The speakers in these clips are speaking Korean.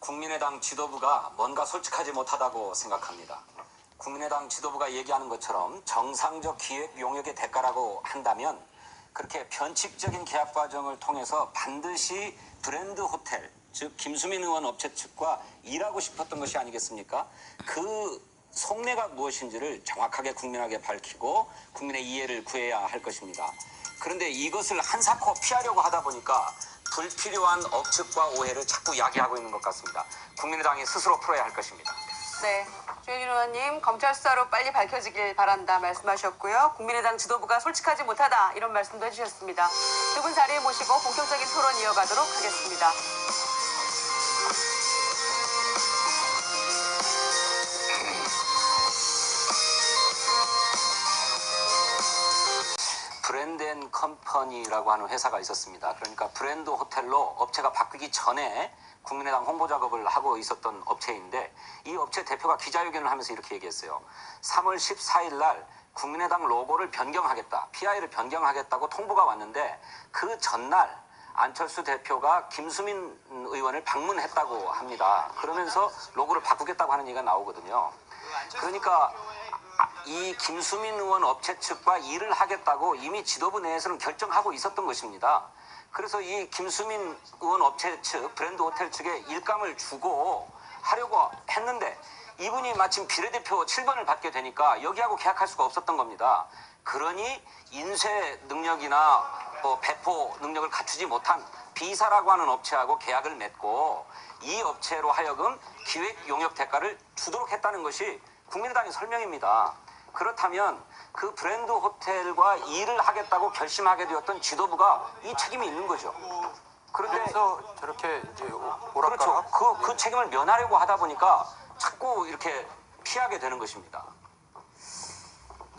국민의당 지도부가 뭔가 솔직하지 못하다고 생각합니다. 국민의당 지도부가 얘기하는 것처럼 정상적 기획 용역의 대가라고 한다면 그렇게 변칙적인 계약 과정을 통해서 반드시 브랜드 호텔, 즉 김수민 의원 업체 측과 일하고 싶었던 것이 아니겠습니까? 그 속내가 무엇인지를 정확하게 국민에게 밝히고 국민의 이해를 구해야 할 것입니다. 그런데 이것을 한사코 피하려고 하다 보니까 불필요한 억측과 오해를 자꾸 야기하고 있는 것 같습니다. 국민의당이 스스로 풀어야 할 것입니다. 네, 조영일 의원님 검찰 수사로 빨리 밝혀지길 바란다 말씀하셨고요. 국민의당 지도부가 솔직하지 못하다 이런 말씀도 해주셨습니다. 두 분 자리에 모시고 본격적인 토론 이어가도록 하겠습니다. 브랜드앤컴퍼니라고 하는 회사가 있었습니다. 그러니까 브랜드 호텔로 업체가 바뀌기 전에 국민의당 홍보 작업을 하고 있었던 업체인데 이 업체 대표가 기자회견을 하면서 이렇게 얘기했어요. 3월 14일 날 국민의당 로고를 변경하겠다, PI를 변경하겠다고 통보가 왔는데 그 전날 안철수 대표가 김수민 의원을 방문했다고 합니다. 그러면서 로고를 바꾸겠다고 하는 얘기가 나오거든요. 그러니까 이 김수민 의원 업체 측과 일을 하겠다고 이미 지도부 내에서는 결정하고 있었던 것입니다. 그래서 이 김수민 의원 업체 측, 브랜드 호텔 측에 일감을 주고 하려고 했는데 이분이 마침 비례대표 7번을 받게 되니까 여기하고 계약할 수가 없었던 겁니다. 그러니 인쇄 능력이나 배포 능력을 갖추지 못한 B사라고 하는 업체하고 계약을 맺고 이 업체로 하여금 기획 용역 대가를 주도록 했다는 것이 국민의당의 설명입니다. 그렇다면 그 브랜드 호텔과 일을 하겠다고 결심하게 되었던 지도부가 이 책임이 있는 거죠. 그런데 저렇게 이제 그렇죠. 그 책임을 면하려고 하다 보니까 자꾸 이렇게 피하게 되는 것입니다.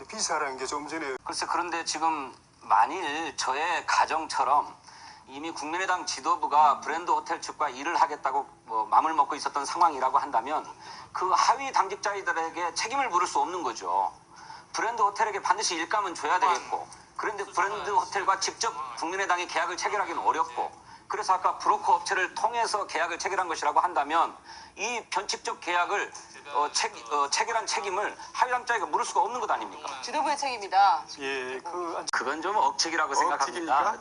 비사라는 게 좀 전에 글쎄 그런데 지금 만일 저의 가정처럼 이미 국민의당 지도부가 브랜드 호텔 측과 일을 하겠다고 마음을 먹고 있었던 상황이라고 한다면 그 하위 당직자들에게 책임을 물을 수 없는 거죠. 브랜드 호텔에게 반드시 일감은 줘야 되겠고 그런데 브랜드 호텔과 직접 국민의당이 계약을 체결하기는 어렵고 그래서 아까 브로커 업체를 통해서 계약을 체결한 것이라고 한다면 이 변칙적 계약을 체결한 책임을 하위 당직자에게 물을 수가 없는 것 아닙니까? 지도부의 책임이다. 예, 그건 좀 억측이라고 생각합니다.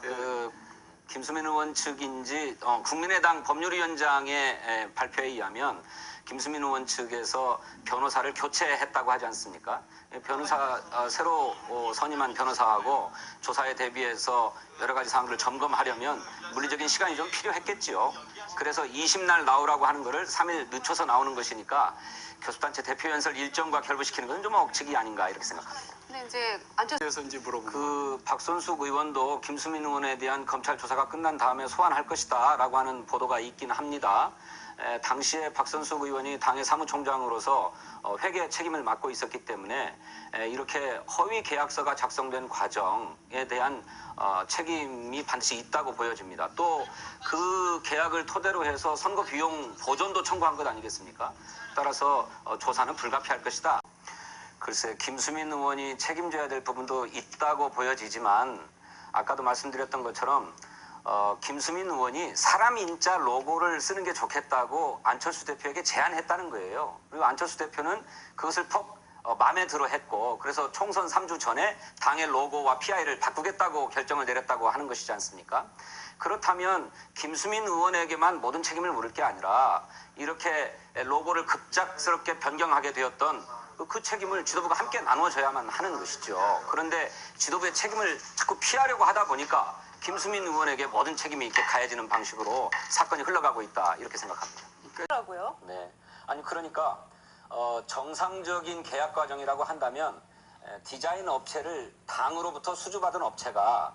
김수민 의원 측인지 국민의당 법률위원장의 발표에 의하면 김수민 의원 측에서 변호사를 교체했다고 하지 않습니까? 변호사 새로 선임한 변호사하고 조사에 대비해서 여러 가지 사항들을 점검하려면 물리적인 시간이 좀 필요했겠지요. 그래서 20날 나오라고 하는 거를 3일 늦춰서 나오는 것이니까 교섭단체 대표연설 일정과 결부시키는 것은 좀 억측이 아닌가 이렇게 생각합니다. 근데 이제 안철수 이제 물어보고 그 박선숙 의원도 김수민 의원에 대한 검찰 조사가 끝난 다음에 소환할 것이다 라고 하는 보도가 있긴 합니다. 당시에 박선숙 의원이 당의 사무총장으로서 회계 책임을 맡고 있었기 때문에 이렇게 허위 계약서가 작성된 과정에 대한 책임이 반드시 있다고 보여집니다. 또 그 계약을 토대로 해서 선거 비용 보전도 청구한 것 아니겠습니까? 따라서 조사는 불가피할 것이다. 글쎄 김수민 의원이 책임져야 될 부분도 있다고 보여지지만 아까도 말씀드렸던 것처럼 김수민 의원이 사람 인자 로고를 쓰는 게 좋겠다고 안철수 대표에게 제안했다는 거예요. 그리고 안철수 대표는 그것을 마음에 들어 했고 그래서 총선 3주 전에 당의 로고와 PI를 바꾸겠다고 결정을 내렸다고 하는 것이지 않습니까? 그렇다면 김수민 의원에게만 모든 책임을 물을 게 아니라 이렇게 로고를 급작스럽게 변경하게 되었던 그 책임을 지도부가 함께 나눠줘야만 하는 것이죠. 그런데 지도부의 책임을 자꾸 피하려고 하다 보니까 김수민 의원에게 모든 책임이 이렇게 가해지는 방식으로 사건이 흘러가고 있다 이렇게 생각합니다. 라고요? 네, 아니 그러니까 정상적인 계약 과정이라고 한다면 디자인 업체를 당으로부터 수주받은 업체가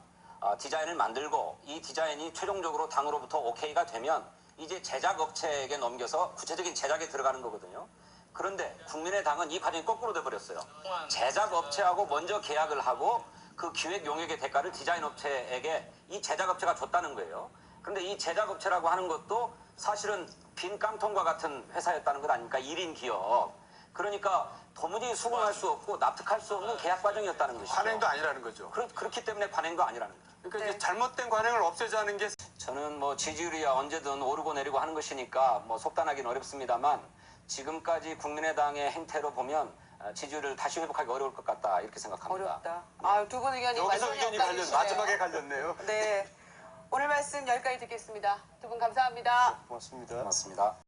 디자인을 만들고 이 디자인이 최종적으로 당으로부터 오케이가 되면 이제 제작 업체에게 넘겨서 구체적인 제작에 들어가는 거거든요. 그런데 국민의당은 이 과정이 거꾸로 돼버렸어요. 제작 업체하고 먼저 계약을 하고 그 기획 용역의 대가를 디자인 업체에게 이 제작 업체가 줬다는 거예요. 그런데 이 제작 업체라고 하는 것도 사실은 빈 깡통과 같은 회사였다는 것 아닙니까? 1인 기업. 그러니까 도무지 수긍할 수 없고 납득할 수 없는 계약 과정이었다는 것이죠. 관행도 아니라는 거죠. 그렇기 때문에 관행도 아니라는 거죠. 그러니까 네. 이제 잘못된 관행을 없애자는 게 저는 뭐 지지율이야 언제든 오르고 내리고 하는 것이니까 뭐 속단하기는 어렵습니다만 지금까지 국민의당의 행태로 보면 지지율을 다시 회복하기 어려울 것 같다 이렇게 생각합니다. 어렵다. 두 분 의견이 여기서 완전히 의견이 엇갈리시네요. 마지막에 갈렸네요. 네. 오늘 말씀 여기까지 듣겠습니다. 두 분 감사합니다. 고맙습니다. 고맙습니다.